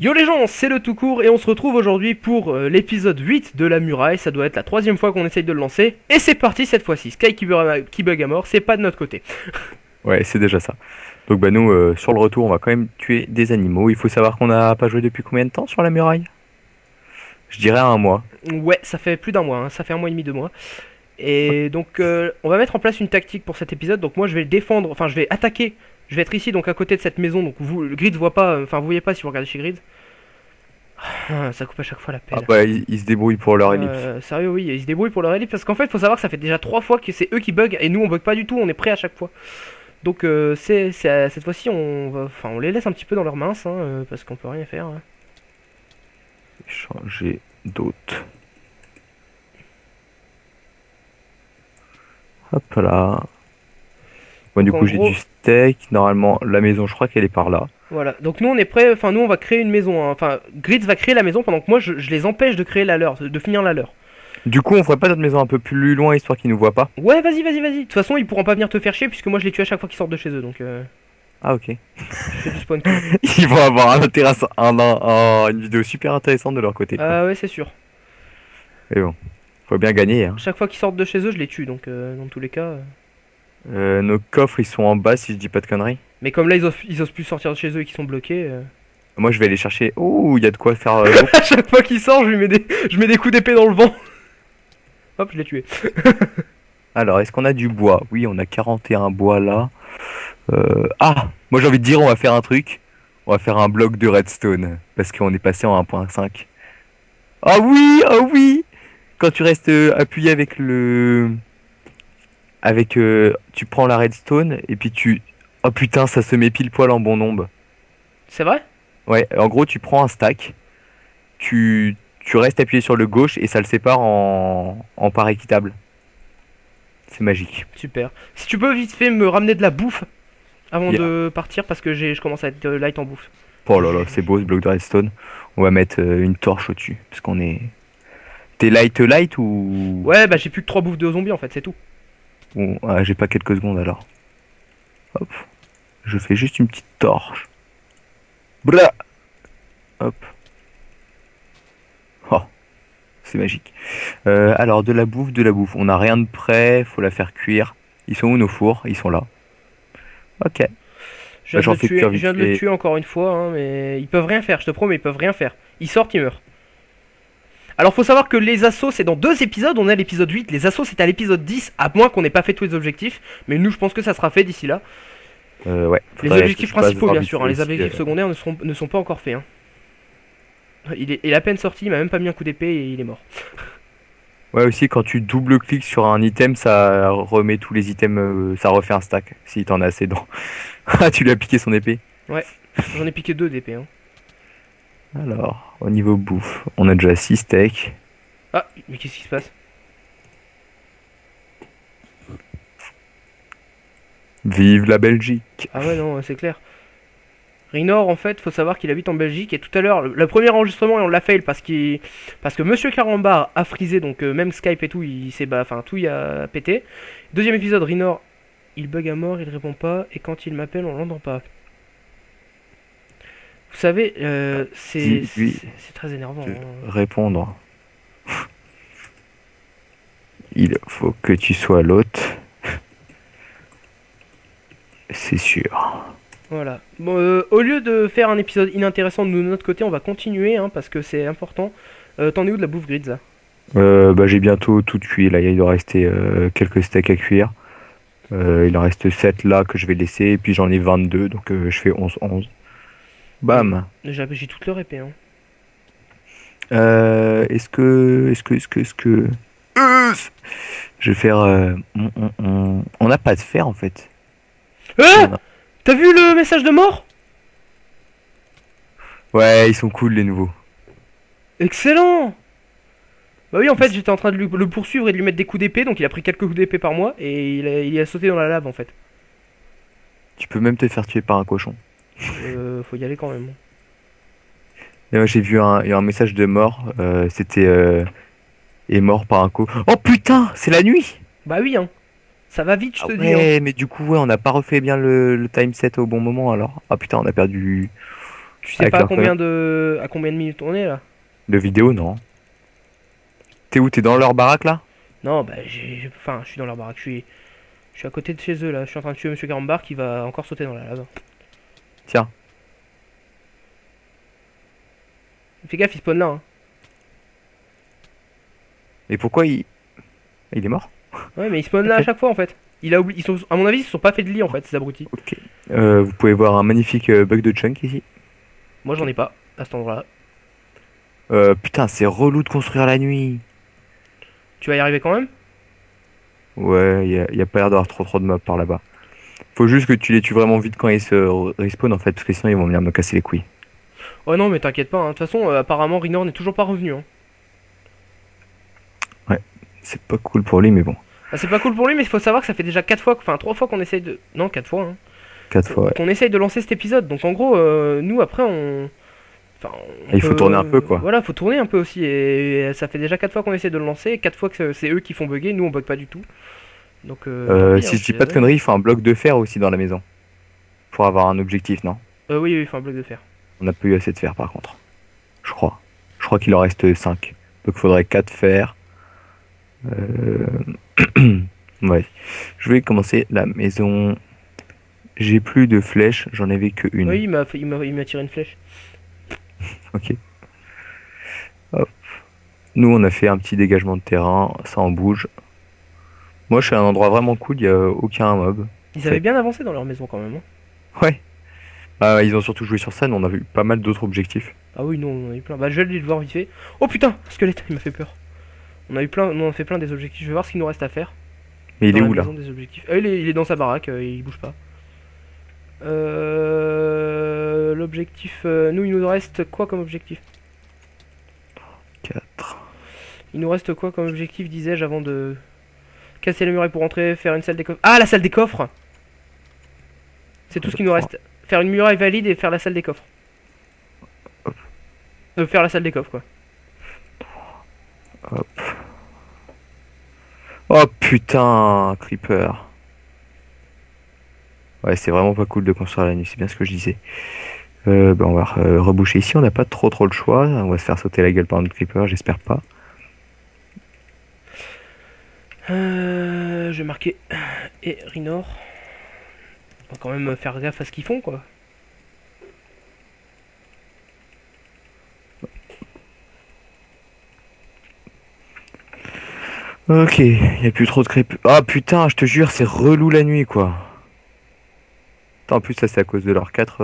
Yo les gens, c'est le tout court et on se retrouve aujourd'hui pour l'épisode 8 de la muraille. Ça doit être la troisième fois qu'on essaye de le lancer. Et c'est parti cette fois-ci. Sky qui bug à mort, c'est pas de notre côté. Ouais, c'est déjà ça. Donc bah nous, sur le retour, on va quand même tuer des animaux. Il faut savoir qu'on n'a pas joué depuis combien de temps sur la muraille? Je dirais un mois. Ouais, ça fait plus d'un mois, hein. Ça fait un mois et demi, 2 mois. Et donc on va mettre en place une tactique pour cet épisode. Donc moi je vais défendre, enfin je vais attaquer. Je vais être ici donc à côté de cette maison. Donc vous, le grid voit pas, enfin vous voyez pas si vous regardez chez grid. Ah, ça coupe à chaque fois la Ah pelle. bah ils se débrouillent pour leur ellipse. Sérieux, oui, ils se débrouillent pour leur élite parce qu'en fait, faut savoir que ça fait déjà 3 fois que c'est eux qui bug et nous on bug pas du tout, on est prêt à chaque fois. Donc cette fois-ci, on les laisse un petit peu dans leurs mains, hein, parce qu'on peut rien faire, hein. Changer d'hôte. Hop là. Bon, du Donc en coup, j'ai gros, du steak. Normalement, la maison, je crois qu'elle est par là. voilà. Donc nous on est prêt, enfin nous on va créer une maison, hein. Enfin Grids va créer la maison pendant que moi je les empêche de créer la leur, de finir la leur. Du coup, on ferait pas notre maison un peu plus loin, histoire qu'ils nous voient pas? Ouais, vas-y. De toute façon, ils pourront pas venir te faire chier puisque moi je les tue à chaque fois qu'ils sortent de chez eux, donc Ah, ok. je fais du spawn kill. Ils vont avoir une vidéo super intéressante de leur côté, quoi. Ah ouais, c'est sûr. Mais bon, faut bien gagner, hein. Chaque fois qu'ils sortent de chez eux, je les tue, donc dans tous les cas. Nos coffres, ils sont en bas, si je dis pas de conneries. Mais comme là ils osent plus sortir de chez eux et qu'ils sont bloqués. Moi, je vais aller chercher. Ouh, il y a de quoi faire. À chaque fois qu'il sort, je mets des coups d'épée dans le vent. Hop, je l'ai tué. Alors, est-ce qu'on a du bois? Oui, on a 41 bois là. Ah, moi j'ai envie de dire, on va faire un truc. On va faire un bloc de redstone. Parce qu'on est passé en 1.5. Ah oui, ah oui! Quand tu restes appuyé avec le. Tu prends la redstone et puis tu. Oh putain, ça se met pile poil en bon nombre. C'est vrai? Ouais, en gros, tu prends un stack. Tu restes appuyé sur le gauche et ça le sépare en part équitable. C'est magique. Super. Si tu peux vite fait me ramener de la bouffe avant Yeah. de partir parce que je commence à être light en bouffe. Oh là là, c'est beau ce bloc de redstone. On va mettre une torche au-dessus. Parce qu'on est. T'es light ou. Ouais, bah j'ai plus que 3 bouffes de zombies en fait, c'est tout. Ah, j'ai pas quelques secondes alors. Hop. Je fais juste une petite torche. Blah. Hop. Oh, c'est magique. Alors, de la bouffe. On n'a rien de prêt, faut la faire cuire. Ils sont où nos fours? Ils sont là. Ok. Je Bah, viens de j'en le fais tuer, cuire je vite viens de le fait. tuer encore une fois, hein, mais ils peuvent rien faire, je te promets, ils peuvent rien faire. Ils sortent, ils meurent. Alors faut savoir que les assauts c'est dans 2 épisodes, on est à l'épisode 8, les assauts c'est à l'épisode 10, à moins qu'on n'ait pas fait tous les objectifs, mais nous je pense que ça sera fait d'ici là. Ouais. Les Faudrait que objectifs je passe principaux voir bien vite sûr, fait hein, les aussi, objectifs secondaires ne sont pas encore faits, hein. Il est à peine sorti, il m'a même pas mis un coup d'épée et il est mort. Ouais, aussi, quand tu double-cliques sur un item, ça remet tous les items, ça refait un stack, si t'en as assez dedans. Ah, tu lui as piqué son épée. Ouais, j'en ai piqué 2 d'épée, hein. Alors, au niveau bouffe, on a déjà 6 steaks. Ah, mais qu'est-ce qui se passe? Vive la Belgique! Ah ouais non, c'est clair. Rinor en fait, faut savoir qu'il habite en Belgique et tout à l'heure, le premier enregistrement on l'a fail parce que Monsieur Carambar a frisé donc même Skype et tout, il s'est enfin tout il a pété. Deuxième épisode, Rinor, il bug à mort, il répond pas et quand il m'appelle on l'entend pas. Vous savez, Dis-lui c'est très énervant, de hein. répondre. Il faut que tu sois l'hôte. C'est sûr. Voilà. Bon, au lieu de faire un épisode inintéressant de notre côté, on va continuer hein, parce que c'est important. T'en es où de la bouffe Grids là? Bah, j'ai bientôt tout cuit. Là, il doit rester quelques steaks à cuire. Il en reste 7 là que je vais laisser. Et puis j'en ai 22, donc je fais 11. Bam. J'ai toute leur épée, hein. Est-ce que... Je vais faire... on n'a pas de fer en fait. Ah, On a- t'as vu le message de mort? Ouais, ils sont cool les nouveaux. Excellent. Bah oui, en fait, j'étais en train de le poursuivre et de lui mettre des coups d'épée, donc il a pris quelques coups d'épée par moi et il a sauté dans la lave en fait. Tu peux même te faire tuer par un cochon. Faut y aller quand même. Et moi j'ai vu il y a un message de mort. C'était... est mort par un Oh putain, c'est la nuit! Bah oui, hein. Ça va vite, je Ah te dis, hein. ouais, mais du coup, ouais, on n'a pas refait bien le time set au bon moment alors. Ah putain, on a perdu. Tu sais Avec pas leur connexion à combien de minutes on est là? de vidéo, non. T'es où? T'es dans leur baraque là? Non, bah enfin, je suis dans leur baraque. Je suis à côté de chez eux là. Je suis en train de tuer Monsieur Carambar qui va encore sauter dans la lave. Tiens. Fais gaffe, il spawn là. Hein. Et pourquoi il est mort? Ouais, mais il spawn là à Ok. chaque fois en fait. Il a oublié. À mon avis, ils se sont pas fait de lit en fait, ces abrutis. Ok. Vous pouvez voir un magnifique bug de chunk ici. Moi, j'en ai pas à cet endroit-là. Putain, c'est relou de construire la nuit. Tu vas y arriver quand même? Ouais, y a pas l'air d'avoir trop de mobs par là-bas. Faut juste que tu les tues vraiment vite quand ils se respawn en fait, parce que sinon ils vont venir me casser les couilles. Oh non, mais t'inquiète pas. Hein. De toute façon, apparemment, Rinor n'est toujours pas revenu. Hein. Ouais, c'est pas cool pour lui, mais bon. Ah, c'est pas cool pour lui, mais il faut savoir que ça fait déjà 4 fois, enfin 3 fois qu'on essaye de. Non, 4 fois, hein. 4 fois, ouais. Qu'on essaye de lancer cet épisode. Donc en gros, nous après, on. Enfin, on Il faut peut, tourner un peu, quoi. Voilà, faut tourner un peu aussi. Et ça fait déjà 4 fois qu'on essaie de le lancer, 4 fois que c'est eux qui font bugger, nous on bug pas du tout. Donc tant pis, hein, Si je dis c'est pas de désolé. conneries, il faut un bloc de fer aussi dans la maison. Pour avoir un objectif, non? Oui, oui, il faut un bloc de fer. On n'a pas eu assez de fer par contre. Je crois. Je crois qu'il en reste 5. Donc il faudrait 4 fers. Ouais. Je vais commencer la maison. J'ai plus de flèches, j'en avais que une. Oui, il m'a tiré une flèche. Ok. Hop. Nous, on a fait un petit dégagement de terrain, ça en bouge. Moi, je suis à un endroit vraiment cool, il n'y a aucun mob. Ils avaient Fait. bien avancé dans leur maison quand même. Hein. Ouais. Ils ont surtout joué sur ça, mais on a vu pas mal d'autres objectifs. Ah oui, non, on a eu plein. Bah, je vais aller le voir vite fait. Oh putain, un squelette, il m'a fait peur. On a fait plein des objectifs. Je vais voir ce qu'il nous reste à faire. Mais il Dans est la où là? maison des objectifs. Ah, il est dans sa baraque, il bouge pas. L'objectif. Nous, il nous reste quoi comme objectif? 4. Il nous reste quoi comme objectif, disais-je, avant de casser les murailles pour entrer, faire une salle des coffres. Ah, la salle des coffres! C'est tout ce qui nous reste. Faire une muraille valide et faire la salle des coffres. Faire la salle des coffres, quoi. Oh putain, Creeper. Ouais, c'est vraiment pas cool de construire la nuit, c'est bien ce que je disais. On va reboucher ici, on n'a pas trop le choix. On va se faire sauter la gueule par un autre Creeper, j'espère pas. Je vais marquer. Et Rinor. On va quand même faire gaffe à ce qu'ils font, quoi. Ok, y a plus trop de Creeper. Ah putain, je te jure, c'est relou la nuit quoi. Attends, en plus, ça c'est à cause de leurs 4.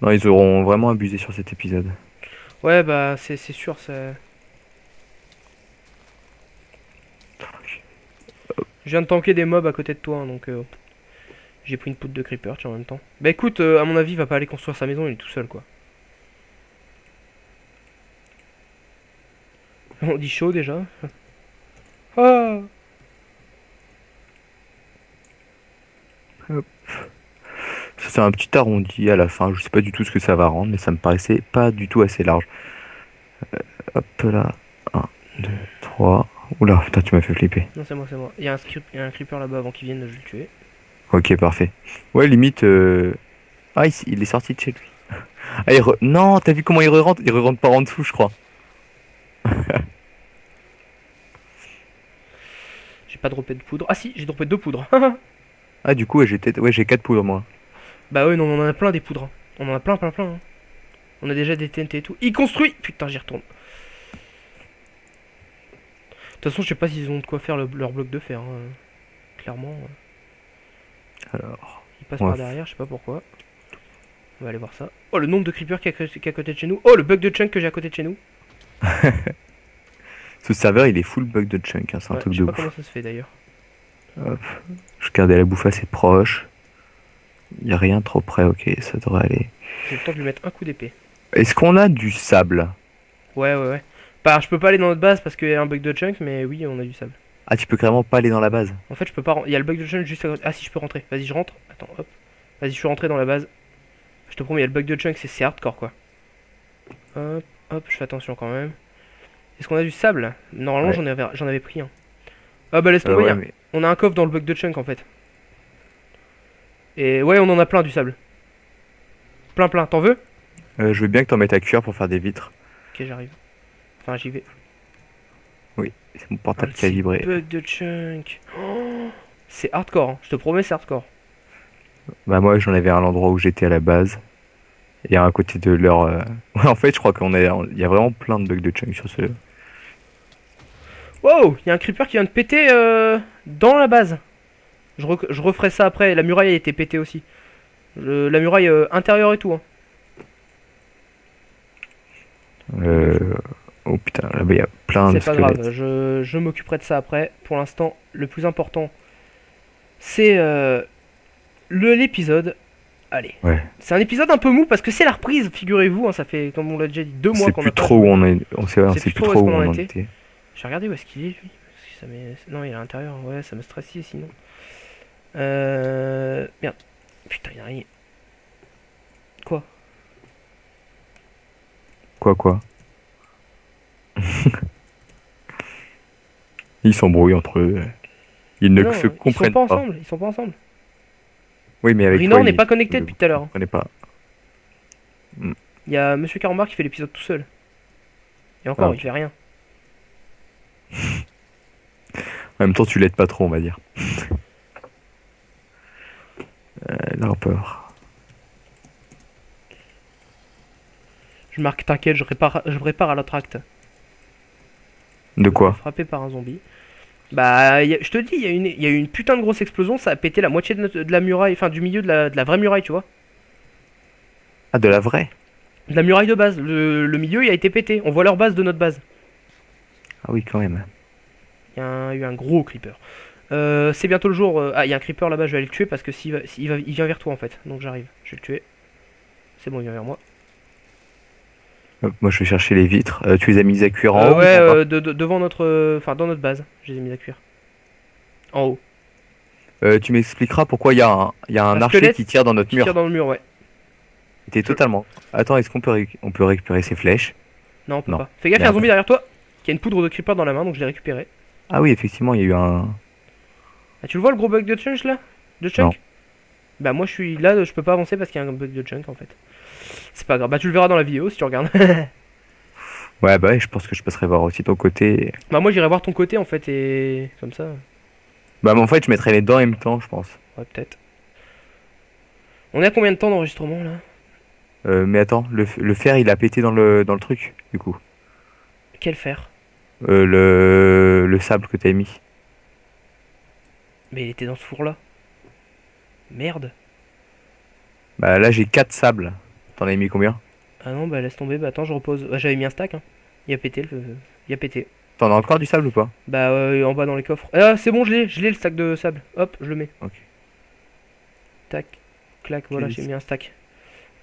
Non, ils auront vraiment abusé sur cet épisode. Ouais, bah, c'est sûr, ça. Je viens de tanker des mobs à côté de toi, hein, donc j'ai pris une poudre de creeper, tiens, en même temps. Bah écoute, à mon avis, il va pas aller construire sa maison, il est tout seul, quoi. On dit chaud déjà. Ah. Ça c'est un petit arrondi à la fin, je sais pas du tout ce que ça va rendre, mais ça me paraissait pas du tout assez large. Hop là, un, 2, 3. Oula, putain, tu m'as fait flipper. Non, c'est moi, c'est moi. Il y a un creeper là-bas avant qu'il vienne, je vais le tuer. Ok, parfait. Ouais, limite. Ah, il est sorti de chez lui. Ah, non, t'as vu comment il re-rentre? Il re-rentre par en dessous, je crois. J'ai pas droppé de poudre. Ah si, j'ai droppé 2 poudres. Ah, du coup, ouais, j'ai 4 poudres, moi. Bah ouais, non, on en a plein des poudres. Hein. On en a plein. Hein. On a déjà des TNT et tout. Il construit. Putain, j'y retourne. De toute façon, je sais pas s'ils ont de quoi faire leur bloc de fer. Hein. Clairement. Alors, Ils passent on va par derrière, je sais pas pourquoi. On va aller voir ça. Oh, le nombre de creepers qu'il y a à côté de chez nous. Oh, le bug de chunk que j'ai à côté de chez nous. ce serveur, il est full bug de chunk, hein, c'est un Ouais, truc je sais de pas comment ouf. ça se fait d'ailleurs. Hop. Je gardais la bouffe assez proche. Il y a rien trop près, ok, ça devrait aller. J'ai le temps de lui mettre un coup d'épée. Est-ce qu'on a du sable? Ouais. Bah, je peux pas aller dans notre base parce qu'il y a un bug de chunk, mais oui, on a du sable. Ah, tu peux carrément pas aller dans la base. En fait, je peux pas. Il y a le bug de chunk juste à côté. Ah, si, je peux rentrer. Vas-y, je rentre. Attends, hop. Vas-y, je suis rentré dans la base. Je te promets, il y a le bug de chunk, c'est hardcore quoi. Hop, je fais attention quand même. Est-ce qu'on a du sable? Normalement, Ouais. j'en avais pris un. Ah bah, laisse tomber, Ouais, hein. mais. On a un coffre dans le bug de chunk en fait. Et ouais, on en a plein du sable. Plein, plein. T'en veux? Je veux bien que t'en mettes à cuire pour faire des vitres. Ok, j'arrive. Enfin, j'y vais. Oui, c'est mon Un portable qui a petit vibré. bug de chunk. Oh, c'est hardcore, hein. Je te promets, c'est hardcore. Bah moi j'en avais un à l'endroit où j'étais à la base. Et à côté de leur... Ouais, en fait je crois il y a vraiment plein de bugs de chunk sur ce... Wow, il y a un creeper qui vient de péter dans la base. Je referai ça après. La muraille a été pétée aussi. La muraille intérieure et tout, hein. Euh... Oh putain, là-bas il y a plein de C'est pas squelettes. grave, je m'occuperai de ça après. Pour l'instant, le plus important, c'est l'épisode. Allez. Ouais. C'est un épisode un peu mou parce que c'est la reprise, figurez-vous, hein. Ça fait, comme on l'a déjà dit, 2 mois C'est qu'on plus n'a pas trop où joué. on est... on C'est sait plus plus trop où trop est-ce où qu'on en on en était. était. J'ai regardé où est-ce qu'il est, lui. Parce que non, il est à l'intérieur. Ouais, ça me stresse sinon. Merde. Putain, il y a rien. Quoi? Quoi? Ils s'embrouillent entre eux. Ils ne Non, se ils sont comprennent pas pas. ensemble. Ils sont pas ensemble. Oui mais avec Rinor toi n'est ils pas connecté ne depuis tout à l'heure, hein. comprenaient pas. Il y a Monsieur Carambar qui fait l'épisode tout seul. Et Ah, encore, il ok. fait rien. En même temps tu l'aides pas trop on va dire. La peur. Je marque, t'inquiète, je répare à l'autre acte. De quoi? Frappé par un zombie. Bah, je te dis, il y a eu une putain de grosse explosion, ça a pété la moitié de la muraille, enfin du milieu de la vraie muraille, tu vois. Ah de la vraie? De la muraille de base. Le milieu, il a été pété. On voit leur base de notre base. Ah oui quand même. Il y a eu un gros creeper. C'est bientôt le jour. Ah, il y a un creeper là-bas, je vais aller le tuer parce que il vient vers toi en fait. Donc j'arrive, je vais le tuer. C'est bon, il vient vers moi. Moi je vais chercher les vitres. Tu les as mises à cuire en haut ou Ouais, en bas? devant notre. Enfin, dans notre base. Je les ai mis à cuire. En haut. Tu m'expliqueras pourquoi il y a un Un archer squelette qui tire dans notre qui tire mur. dans le mur, ouais. T'es totalement. Attends, est-ce qu'on peut, on peut récupérer ces flèches? Non, on peut Non. pas. Fais gaffe, il y a un Merde. zombie derrière toi qui a une poudre de creeper dans la main, donc je l'ai récupéré. Ah oui, effectivement, il y a eu un. Ah, tu le vois le gros bug de chunk là? De Non. chunk? Bah, moi je suis là, je peux pas avancer parce qu'il y a un bug de chunk en fait. C'est pas grave. Bah, tu le verras dans la vidéo si tu regardes. Ouais, bah ouais, je pense que je passerai voir aussi ton côté. Bah, moi j'irai voir ton côté en fait et. Comme ça. Bah, mais en fait, je mettrai les dents en même temps, je pense. Ouais, peut-être. On est à combien de temps d'enregistrement là? Mais attends, le fer il a pété dans le truc, du coup. Quel fer? Le sable que t'as mis. Mais il était dans ce four là. Merde. Bah là, j'ai 4 sables. T'en as mis combien? Ah non, bah laisse tomber, bah attends, je repose. Bah, j'avais mis un stack, hein. Il a pété, il a pété. T'en as encore du sable ou pas? Bah en bas dans les coffres. Ah, c'est bon, je l'ai le stack de sable. Hop, je le mets. Ok. Tac, clac, voilà, Ok. j'ai mis un stack.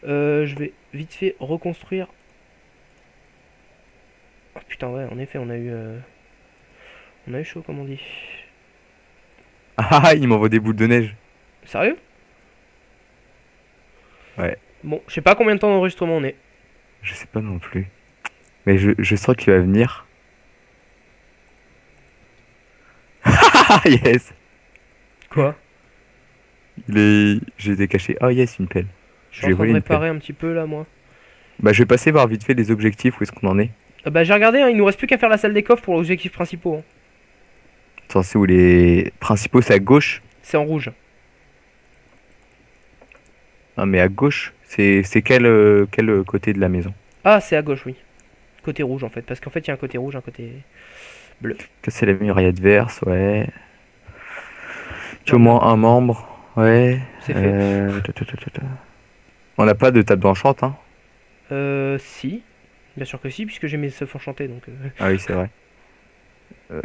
Je vais vite fait reconstruire. Oh, putain, ouais, en effet, on a eu chaud, comme on dit. Ah, il m'envoie des boules de neige. Sérieux? Ouais. Bon, je sais pas combien de temps d'enregistrement on est. Je sais pas non plus. Mais je sens qu'il va venir. Ah, yes! Quoi? J'ai été caché. Oh, yes, une pelle. Je Je suis lui en ai train de volé une pelle. réparer un petit peu là, moi. Bah, je vais passer voir vite fait les objectifs, où est-ce qu'on en est. Bah j'ai regardé, hein, il nous reste plus qu'à faire la salle des coffres pour les objectifs principaux, hein. Censé où les principaux, c'est à gauche. C'est en rouge. Ah, mais à gauche, c'est quel côté de la maison? Ah, c'est à gauche, oui. Côté rouge en fait, parce qu'en fait il y a un côté rouge, un côté bleu. Casser la muraille adverse, ouais. Tu Non, au moins un membre, ouais. c'est fait. Ta. On n'a pas de table d'enchant, hein. Si. Bien sûr que si, puisque j'ai mes œufs enchantés, donc... Ah oui, c'est vrai. Bon,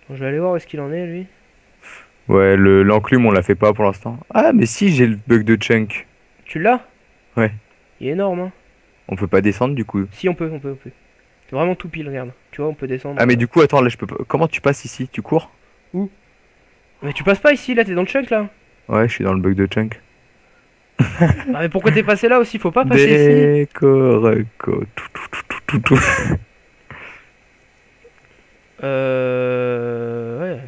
je vais aller voir où est-ce qu'il en est, lui. Ouais, l'enclume, on l'a fait pas pour l'instant. Ah, mais si, j'ai le bug de chunk. Tu l'as? Ouais. Il est énorme, hein. On peut pas descendre du coup. Si, on peut. C'est vraiment tout pile, regarde. Tu vois, on peut descendre. Ah, mais du coup, attends, là, je peux pas. Comment tu passes ici? Tu cours? Où? Mais tu passes pas ici, là, t'es dans le chunk, là. Ouais, je suis dans le bug de chunk. Ah, mais pourquoi t'es passé là aussi? Faut pas passer ici. Décorico. Tout. Ouais.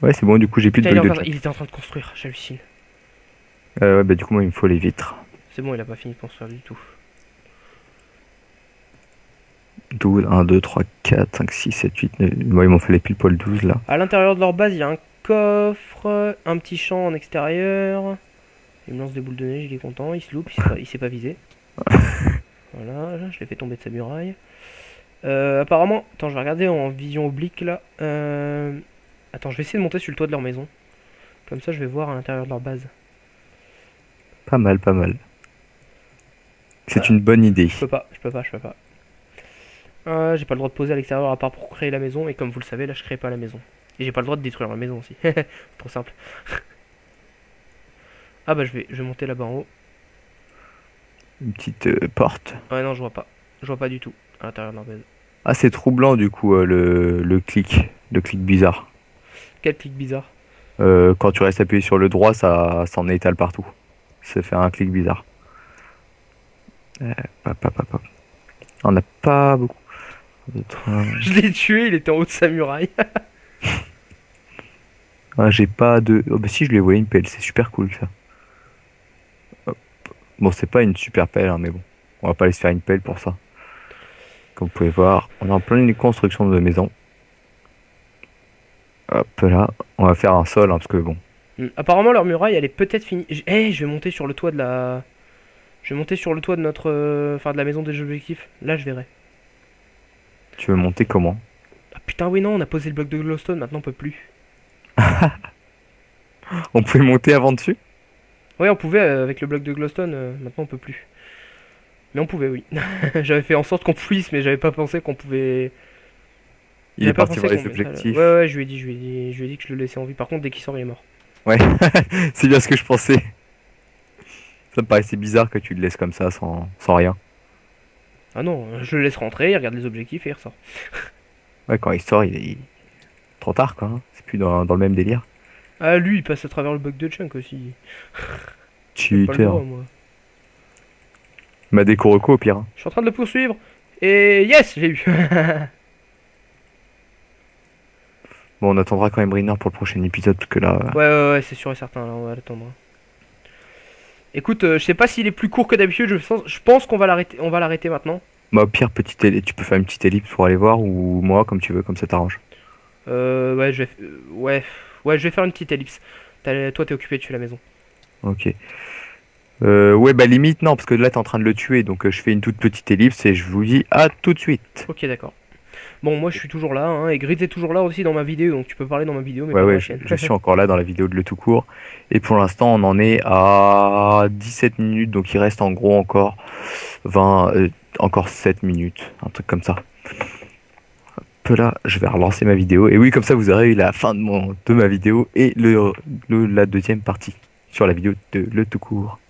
Ouais, c'est bon, du coup, j'ai plus de Putain, blocs de chat. il était en train de construire, j'hallucine. Ouais, bah, du coup, moi, il me faut les vitres. C'est bon, il a pas fini de construire du tout. 12, 1, 2, 3, 4, 5, 6, 7, 8, 9. Moi, ils m'ont fait les pile poil 12 là. À l'intérieur de leur base, il y a un coffre, un petit champ en extérieur. Il me lance des boules de neige, il est content, il se loupe, il s'est pas visé. Voilà, là, je l'ai fait tomber de sa muraille. Apparemment, attends, je vais regarder en vision oblique là. Attends, je vais essayer de monter sur le toit de leur maison. Comme ça, je vais voir à l'intérieur de leur base. Pas mal, pas mal. C'est Ah, une bonne idée. je peux pas. J'ai pas le droit de poser à l'extérieur à part pour créer la maison. Et comme vous le savez, là, je crée pas la maison. Et j'ai pas le droit de détruire la maison aussi. C'est trop simple. Ah bah, je vais monter là-bas en haut. Une petite porte. Ouais, non, je vois pas. Je vois pas du tout à l'intérieur de leur base. Ah, c'est troublant du coup, le clic. Le clic bizarre. Quel clic bizarre. Quand tu restes appuyé sur le droit, ça s'en étale partout. Ça fait un clic bizarre. Hop, hop, hop, hop. On n'a pas beaucoup. Deux, trois. Je l'ai tué, il était en haut de sa muraille. Ah, j'ai pas de. Oh, bah si, je lui ai volé une pelle, c'est super cool ça. Hop. Bon, c'est pas une super pelle, hein, mais bon. On va pas aller se faire une pelle pour ça. Comme vous pouvez voir, on est en pleine construction de maison. Hop là, on va faire un sol, hein, parce que bon. Apparemment, leur muraille, elle est peut-être finie. Je vais monter sur le toit de la. Je vais monter sur le toit de notre. Enfin, de la maison des objectifs. Là, je verrai. Tu veux monter comment? Ah putain, oui, non, on a posé le bloc de glowstone, maintenant on peut plus. On pouvait monter avant dessus? Ouais, on pouvait avec le bloc de glowstone, maintenant on peut plus. Mais on pouvait, oui. J'avais fait en sorte qu'on puisse, mais j'avais pas pensé qu'on pouvait. Il est J'avais pas parti pensé voir les qu'on. objectifs. Ouais, ouais, je lui ai dit que je le laissais en vie. Par contre, dès qu'il sort, il est mort. Ouais, c'est bien ce que je pensais. Ça me paraissait bizarre que tu le laisses comme ça, sans rien. Ah non, je le laisse rentrer, il regarde les objectifs et il ressort. Ouais, quand il sort, il est trop tard, quoi, hein. C'est plus dans le même délire. Ah, lui, il passe à travers le bug de chunk aussi. J'ai pas le Cheater. droit, moi. Ma déco reco au pire, hein. Je suis en train de le poursuivre. Et yes, j'ai eu. Bon, on attendra quand même Rainer pour le prochain épisode, parce que là. Ouais, c'est sûr et certain, là, on va l'attendre. Écoute, je sais pas s'il est plus court que d'habitude, je pense qu'on va l'arrêter maintenant. Bah, au pire, tu peux faire une petite ellipse pour aller voir, ou moi, comme tu veux, comme ça t'arrange. Ouais, ouais, je vais faire une petite ellipse. Toi, t'es occupé, tu fais la maison. Ok. Ouais, bah limite, non, parce que là, t'es en train de le tuer, donc je fais une toute petite ellipse et je vous dis à tout de suite. Ok, d'accord. Bon, moi, je suis toujours là, hein, et Grid est toujours là aussi dans ma vidéo, donc tu peux parler dans ma vidéo, mais Ouais, pas dans ouais, la je, chaîne. je suis encore là dans la vidéo de Le Tout Court. Et pour l'instant, on en est à 17 minutes, donc il reste en gros encore 20, encore 7 minutes, un truc comme ça. Hop là, je vais relancer ma vidéo. Et oui, comme ça, vous aurez eu la fin de ma vidéo et la deuxième partie sur la vidéo de Le Tout Court.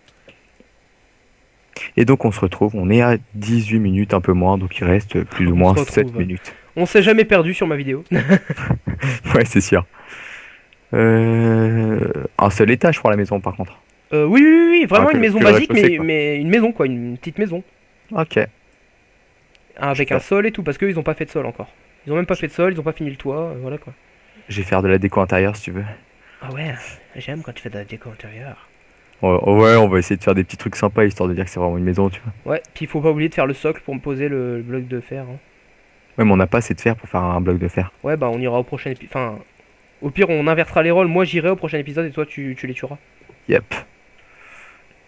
Et donc, on se retrouve, on est à 18 minutes, un peu moins, donc il reste plus ou On moins se 7 retrouve. minutes. On s'est jamais perdu sur ma vidéo. Ouais, c'est sûr. Un seul étage pour la maison, par contre. Oui, vraiment Ah, une maison que le basique, rez-de-chaussée, quoi. mais une maison, quoi, une petite maison. Ok. Avec Je un sais sol et tout, parce qu'ils ont pas fait de sol encore. Ils ont même pas fait de sol, ils ont pas fini le toit, voilà quoi. Je vais faire de la déco intérieure si tu veux. Ah ouais, j'aime quand tu fais de la déco intérieure. Ouais, on va essayer de faire des petits trucs sympas histoire de dire que c'est vraiment une maison, tu vois. Ouais, puis il faut pas oublier de faire le socle pour me poser le bloc de fer, hein. Ouais, mais on n'a pas assez de fer pour faire un bloc de fer. Ouais, bah on ira au prochain épisode. Enfin, au pire, on inversera les rôles. Moi, j'irai au prochain épisode et toi, tu les tueras. Yep.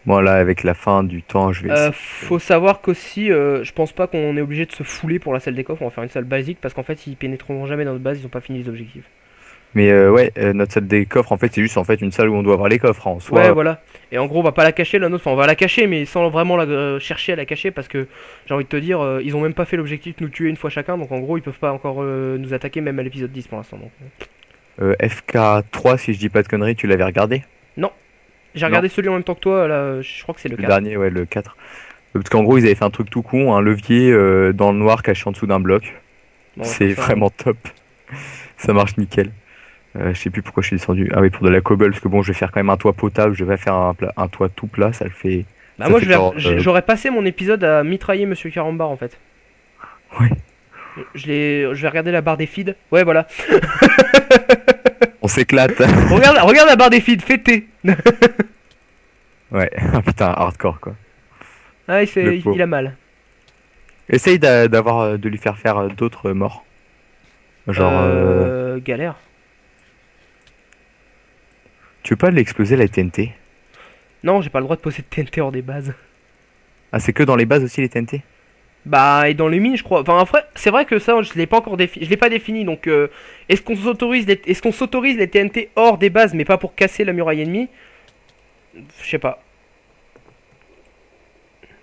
Bon, là, avec la fin du temps, je vais essayer. Faut savoir qu'aussi, je pense pas qu'on est obligé de se fouler pour la salle des coffres. On va faire une salle basique parce qu'en fait, ils pénétreront jamais dans notre base. Ils ont pas fini les objectifs. Mais ouais, notre salle des coffres, en fait, c'est juste en fait une salle où on doit avoir les coffres, hein, en soi. Ouais, voilà. Et en gros, on va pas la cacher la nôtre. Enfin, on va la cacher, mais sans vraiment chercher à la cacher parce que j'ai envie de te dire, ils ont même pas fait l'objectif de nous tuer une fois chacun. Donc en gros, ils peuvent pas encore nous attaquer, même à l'épisode 10 pour l'instant. Donc. FK3, si je dis pas de conneries, tu l'avais regardé? Non, j'ai regardé celui en même temps que toi. Là, je crois que c'est le Le 4. dernier, ouais, le 4. Parce qu'en gros, ils avaient fait un truc tout con, un levier dans le noir caché en dessous d'un bloc. Bon, on va C'est faire ça, hein. vraiment top. Ça marche nickel. Je sais plus pourquoi je suis descendu. Ah oui, pour de la cobble, parce que bon, je vais faire quand même un toit potable, je vais faire un toit tout plat, ça le fait. Bah Ça moi fait genre, j'aurais passé mon épisode à mitrailler Monsieur Carambar en fait. Ouais. Je vais regarder la barre des feeds. Ouais voilà. On s'éclate. Regarde la barre des feeds, fêté. Ouais, putain, hardcore quoi. Ah, Le pauvre. il a mal. Essaye de lui faire faire d'autres morts. Genre, Galère. tu veux pas l'exploser la TNT? Non, j'ai pas le droit de poser de TNT hors des bases. Ah, c'est que dans les bases aussi les TNT? Bah, et dans les mines, je crois. Enfin, après, c'est vrai que ça, je l'ai pas encore défini. Je l'ai pas défini, donc est-ce qu'on s'autorise les TNT hors des bases, mais pas pour casser la muraille ennemie? Je sais pas.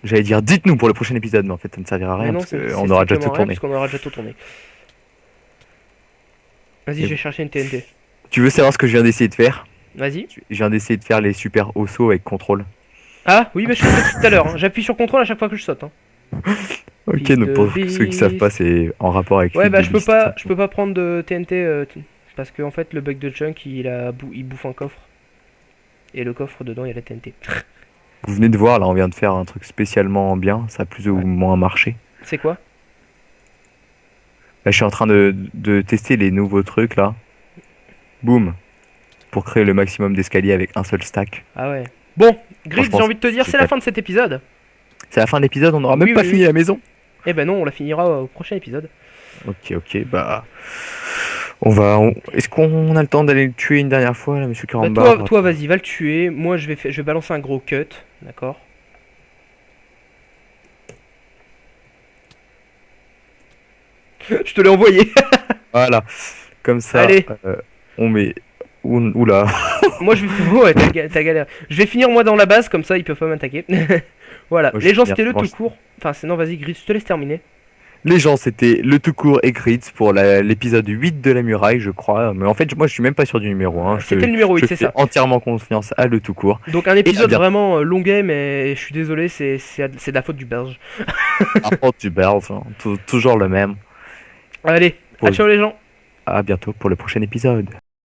J'allais dire dites-nous pour le prochain épisode, mais en fait ça ne servira à Mais rien non, parce c'est qu'on aura déjà strictement tout rien, tourné. puisqu'on aura déjà tout tourné. Vas-y, Et je vais chercher une TNT. Tu veux savoir ce que je viens d'essayer de faire? Vas-y. Je viens d'essayer de faire les super osso avec contrôle. Ah, oui, mais je fais ça tout à l'heure. Hein. J'appuie sur contrôle à chaque fois que je saute. Hein. Ok, Fils donc de pour ceux qui savent pas, c'est en rapport avec. Ouais, Fils bah de je peux Beast. pas prendre de TNT parce que en fait le bug de Chunk il bouffe un coffre et le coffre dedans il y a la TNT. Vous venez de voir, là, on vient de faire un truc spécialement bien, ça a plus ou Ouais. moins marché. C'est quoi? Là, je suis en train de tester les nouveaux trucs là. Boum, pour créer le maximum d'escaliers avec un seul stack. Ah ouais. Bon, Grid, Franchement, j'ai envie de te dire, c'est c'est la pas- fin de cet épisode. C'est la fin de l'épisode, on n'aura Oui, même pas oui, fini oui. la maison. Eh ben non, on la finira au prochain épisode. Ok, bah. Est-ce qu'on a le temps d'aller le tuer une dernière fois là, monsieur Bah, Carambar? toi vas-y, va le tuer. Moi je vais balancer un gros cut, d'accord? Je te l'ai envoyé. Voilà, comme ça, Allez. on met. Oula. Moi je vais ouais, t'as galère. Je vais finir moi dans la base comme ça ils peuvent pas m'attaquer. Voilà, Moi, je les gens finis c'était le avant, tout court. Enfin, non, vas-y Grid, je te laisse terminer. Les gens, c'était le tout court et Grids pour l'épisode 8 de la muraille, je crois. Mais en fait, moi, je suis même pas sûr du numéro 1. C'était le numéro 8, je c'est fais ça. entièrement confiance à le tout court. Donc un épisode bien. vraiment longuet, mais je suis désolé, c'est de la faute du Belge. Par contre, du Belge, hein, toujours le même. Allez, à Pause. ciao les gens. À bientôt pour le prochain épisode.